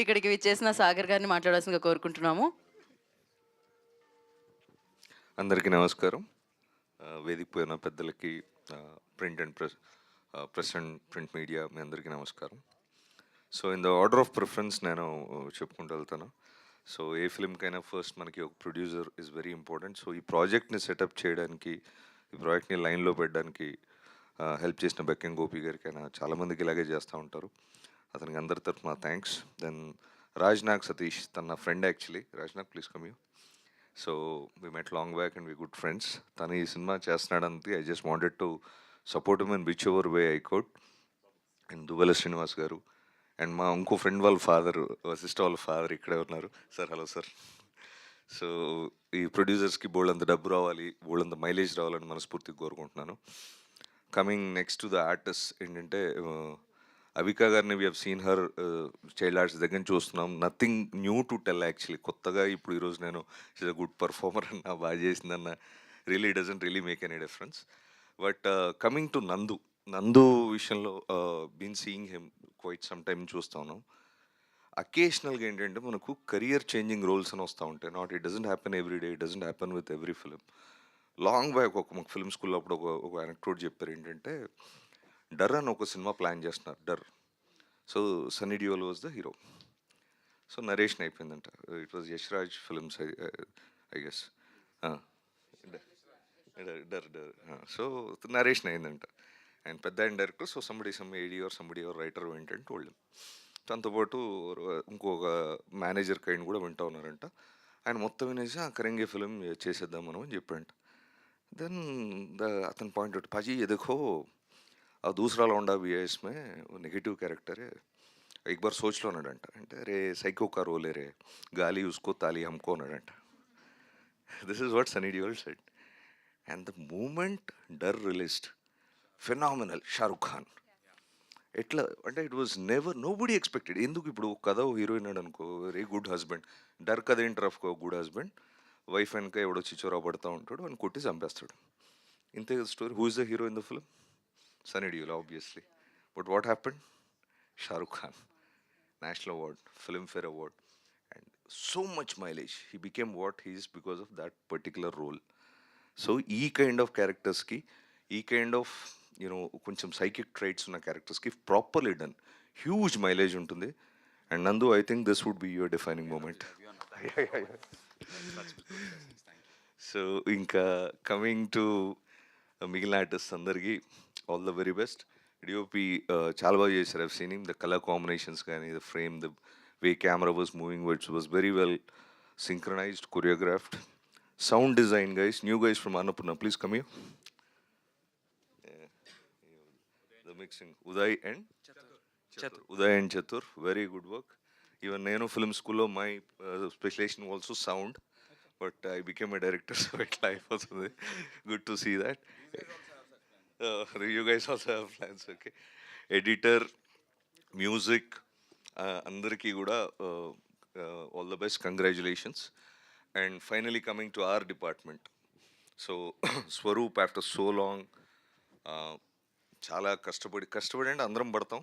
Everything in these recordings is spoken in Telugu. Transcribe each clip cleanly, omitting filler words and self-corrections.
ఇక్కడికి విచ్చేసిన సాగర్ గారిని మాట్లాడాల్సిందిగా కోరుకుంటున్నాము. అందరికీ నమస్కారం. వేదిక పోయిన పెద్దలకి, print and press and print media మీ అందరికీ నమస్కారం. So in the order of preference నేను చెప్పుకుంటూ వెళ్తాను. సో ఏ ఫిల్మ్కైనా ఫస్ట్ మనకి ఒక producer is very important. So ఈ ప్రాజెక్ట్ని సెటప్ చేయడానికి, ఈ ప్రాజెక్ట్ని లైన్లో పెట్టడానికి హెల్ప్ చేసిన బెక్కెం గోపి గారికైనా చాలామందికి ఇలాగే చేస్తూ ఉంటారు. అతనికి అందరి తరఫున థ్యాంక్స్. దెన్ రాజ్నాగ్ సతీష్, తన friend actually. Rajnag please come you. So we met long back and we good friends. తను ఈ సినిమా చేస్తున్నాడంతే I just wanted to support him in whichever way I could. And Duvvela Srinivas గారు అండ్ మా ఇంకో ఫ్రెండ్ వాళ్ళ ఫాదర్, సిస్టర్ వాళ్ళ ఫాదర్ ఇక్కడే ఉన్నారు. Sir hello sir. సో ఈ ప్రొడ్యూసర్స్కి బోల్డంత డబ్బు రావాలి, బోల్డంత మైలేజ్ రావాలని మనస్ఫూర్తిగా కోరుకుంటున్నాను. Coming next to the artist ఏంటంటే, అవికా గారిని we have seen her child arts దగ్గర నుంచి చూస్తున్నాం. Nothing new to tell actually. కొత్తగా ఇప్పుడు ఈరోజు నేను షీజ్ అ గుడ్ పర్ఫార్మర్ అన్న, బాగా చేసిందన్న, really doesn't really make any difference. But coming to Nandu విషయంలో been seeing him quite some time చూస్తాను. అకేషనల్గా ఏంటంటే మనకు కెరియర్ చేంజింగ్ రోల్స్ అని వస్తూ ఉంటాయి. Not it doesn't happen every day, it doesn't happen with every film. Long back మాకు ఫిల్మ్ స్కూల్లో అప్పుడు ఒక అనెక్డోట్ చెప్పారు. ఏంటంటే డర్ అని ఒక సినిమా ప్లాన్ చేస్తున్నారు, Darr. So Sunny Deol was the hero. So narration అయిపోయిందంట. It was Yashraj films I guess. Darr. So narration అయిందంట. అండ్ పెద్ద ఆయన director. So some AD or somebody or writer ఏంటంటే టోల్డ్. తనతో పాటు ఇంకొక మేనేజర్ కైండ్ కూడా వింటా ఉన్నారంట. ఆయన మొత్తం వినేసి ఆ కరెంగే ఫిలిం చేసేద్దాం మనం అని చెప్పారంట. దెన్ అతను పాయింట్ అవుట్, पाजी ये देखो और दूसरा लौंडा भी है इसमें, वो नेगेटिव कैरेक्टर है, एक बार सोच लो అన్నాడంట. అంటే అరే సైకో కా రోలే రే, గాలి ఉస్కో తాలి హమ్కో అన్నాడంట. This is what Sunny Deol said. And the moment Darr released, phenomenal Shahrukh Khan. ఎట్లా అంటే it was never, nobody expected. ఎందుకు ఇప్పుడు కథ హీరోయిన్ అనుకో, వెరీ గుడ్ హస్బెండ్. డర్ కథ ఏంటి రఫ్ గుడ్ హస్బెండ్, వైఫ్ వెనక ఎవడో చిచ్చోరా పడుతూ ఉంటాడు, అని కొట్టి చంపేస్తాడు. ఇంతే story. Who is the hero in the film? Sunny Deol obviously. But what happened? Shahrukh Khan, national award, Filmfare award, and so much mileage. He became what he's because of that particular role. So ఈ కైండ్ ఆఫ్ క్యారెక్టర్స్కి, ఈ కైండ్ ఆఫ్ యూనో కొంచెం సైకిక్ ట్రైట్స్ ఉన్న క్యారెక్టర్స్కి ప్రాపర్లీ డన్, హ్యూజ్ మైలేజ్ ఉంటుంది. And Nandu, I think this would be your defining moment. So ఇంకా కమింగ్ టు మిగిలిన ఆర్టిస్ట్ అందరికీ all the very best. DOP చాలా బాగా చేశారు. I've seen him. The colour combinations కానీ, the frame, the way camera was moving, which was very well synchronized, choreographed. Sound design guys, new guys from Annapurna, please come here. Yeah. The mixing, Uday and Chatur. Uday and Chatur, very good work. Even Nano Film School, my specialization also sound, but I became a director, so it life also good to see that. You guys also have plans, okay? Editor, music, అందరికీ కూడా all the best, congratulations. And finally coming to our department. So Swaroop, after so long, చాలా కష్టపడి అంటే అందరం పడతాం,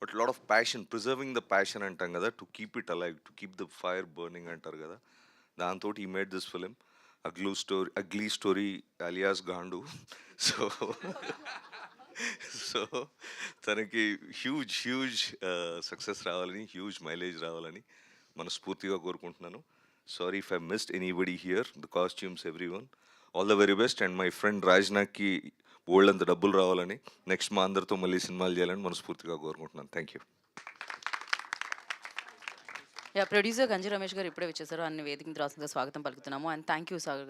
but lot of passion, preserving the passion అంటాం కదా, to keep it alive, to keep the fire burning అంటారు కదా. దాంతో ఈ made this film ugly story alias Gaandu. So so తనకి హ్యూజ్ సక్సెస్ రావాలని, హ్యూజ్ మైలేజ్ రావాలని మనస్ఫూర్తిగా కోరుకుంటున్నాను. Sorry if I missed anybody here, the costumes, everyone, all the very best. And my friend రాజ్నాగ్కి బోల్డ్ అంత డబ్బులు రావాలని, నెక్స్ట్ మా అందరితో మళ్ళీ సినిమాలు చేయాలని మనస్ఫూర్తిగా కోరుకుంటున్నాను. Thank you. ప్రొడ్యూసర్ గంజి రమేష్ గారు ఇప్పుడే వచ్చేసారు. అన్ని వేదికకి రాసిన స్వాగతం పలుకుతున్నాము. అండ్ థ్యాంక్ యూ సాగర్ గారు.